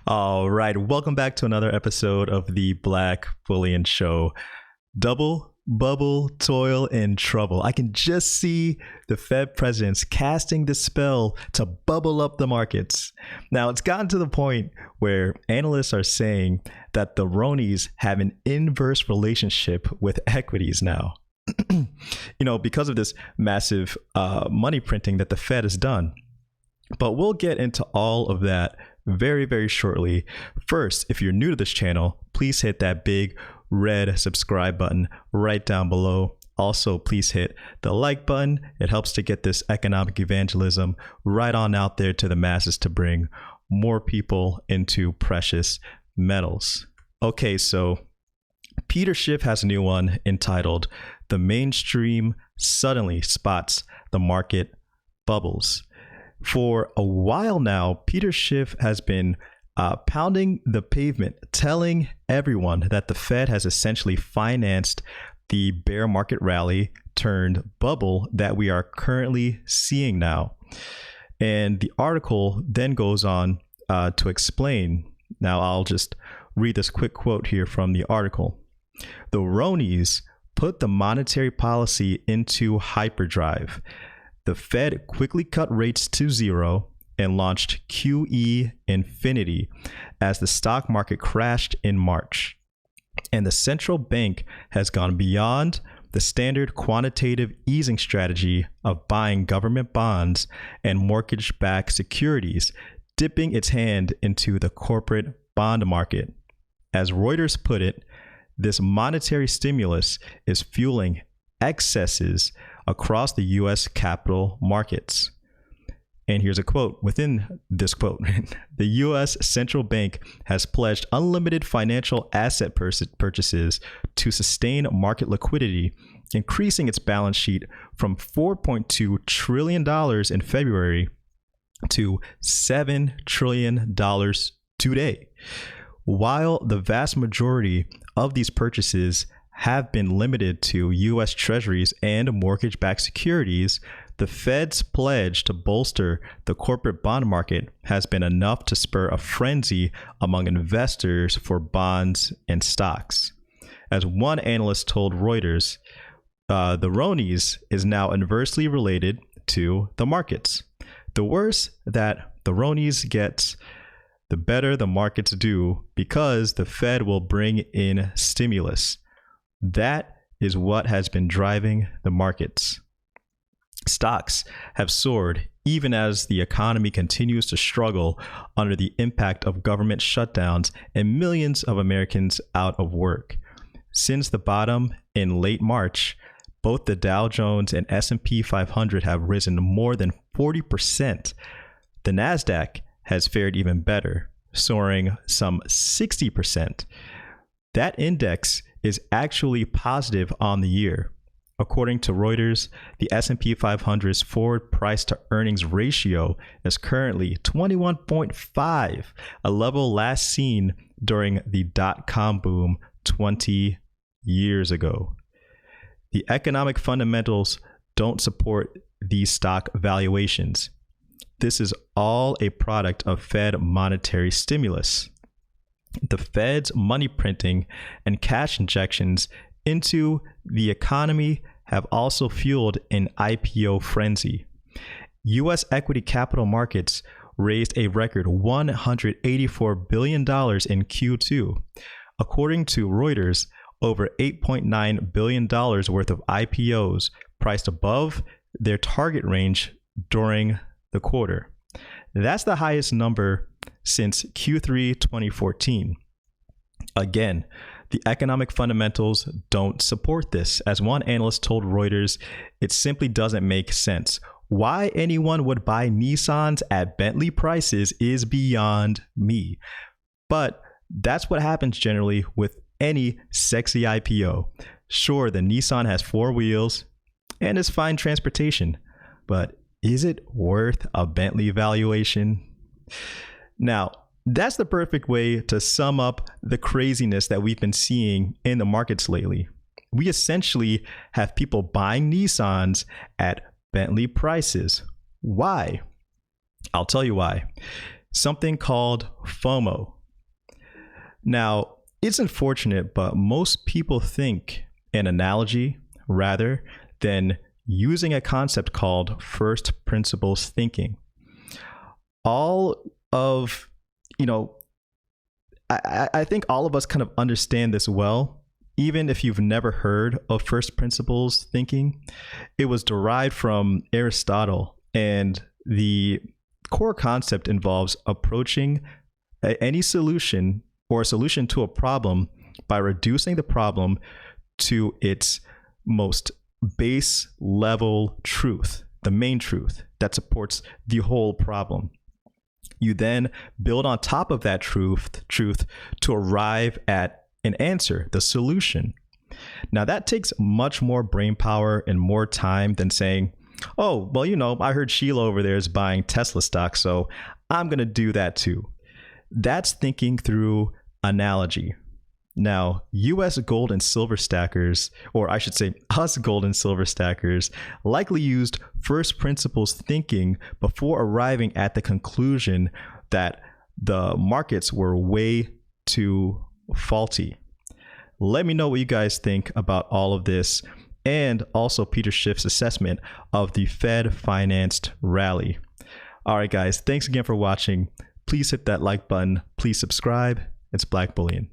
All right, welcome back to another episode of the Black Bullion Show. Double, bubble, toil, and trouble. I can just see the Fed presidents casting the spell to bubble up the markets. Now, it's gotten to the point where analysts are saying that the Ronies have an inverse relationship with equities now. Because of this massive money printing that the Fed has done. But we'll get into all of that very, very shortly. First, if you're new to this channel, please hit that big red subscribe button right down below. Also, please hit the like button. It helps to get this economic evangelism right on out there to the masses to bring more people into precious metals. Okay, so Peter Schiff has a new one entitled "The Mainstream Suddenly Spots the Market Bubbles." For a while now, Peter Schiff has been pounding the pavement, telling everyone that the Fed has essentially financed the bear market rally turned bubble that we are currently seeing now. And the article then goes on to explain. Now, I'll just read this quick quote here from the article. "The Ronies put the monetary policy into hyperdrive. The Fed quickly cut rates to zero and launched QE Infinity as the stock market crashed in March. And the central bank has gone beyond the standard quantitative easing strategy of buying government bonds and mortgage-backed securities, dipping its hand into the corporate bond market. As Reuters put it, this monetary stimulus is fueling excesses across the U.S. capital markets." And here's a quote within this quote. "The U.S. Central Bank has pledged unlimited financial asset purchases to sustain market liquidity, increasing its balance sheet from $4.2 trillion in February to $7 trillion today. While the vast majority of these purchases have been limited to U.S. Treasuries and mortgage-backed securities, the Fed's pledge to bolster the corporate bond market has been enough to spur a frenzy among investors for bonds and stocks." As one analyst told Reuters, the Ronies is now inversely related to the markets. The worse that the Ronies gets, the better the markets do, because the Fed will bring in stimulus. That is what has been driving the markets. Stocks have soared even as the economy continues to struggle under the impact of government shutdowns and millions of Americans out of work. Since the bottom in late March, both the Dow Jones and S&P 500 have risen more than 40%. The Nasdaq has fared even better, soaring some 60%. That index is actually positive on the year. According to Reuters, the S&P 500's forward price to earnings ratio is currently 21.5, a level last seen during the dot-com boom 20 years ago. The economic fundamentals don't support these stock valuations. This is all a product of Fed monetary stimulus. The Fed's money printing and cash injections into the economy have also fueled an IPO frenzy. U.S. equity capital markets raised a record $184 billion in Q2. According to Reuters, over $8.9 billion worth of IPOs priced above their target range during the quarter. That's the highest number since Q3 2014. Again, the economic fundamentals don't support this. As one analyst told Reuters, it simply doesn't make sense. Why anyone would buy Nissans at Bentley prices is beyond me. But that's what happens generally with any sexy IPO. Sure, the Nissan has 4 wheels and is fine transportation, but is it worth a Bentley valuation? Now, that's the perfect way to sum up the craziness that we've been seeing in the markets lately. We essentially have people buying Nissans at Bentley prices. Why? I'll tell you why. Something called FOMO. Now, it's unfortunate, but most people think an analogy rather than using a concept called first principles thinking. I think all of us kind of understand this well, even if you've never heard of first principles thinking. It was derived from Aristotle, and the core concept involves approaching any solution or a solution to a problem by reducing the problem to its most base level truth, the main truth that supports the whole problem. You then build on top of that truth to arrive at an answer, the solution. Now that takes much more brain power and more time than saying, oh, well, I heard Sheila over there is buying Tesla stock, so I'm going to do that too. That's thinking through analogy. Now, US gold and silver stackers, or I should say us gold and silver stackers, likely used first principles thinking before arriving at the conclusion that the markets were way too faulty. Let me know what you guys think about all of this, and also Peter Schiff's assessment of the Fed-financed rally. All right, guys, thanks again for watching. Please hit that like button. Please subscribe. It's Black Bullion.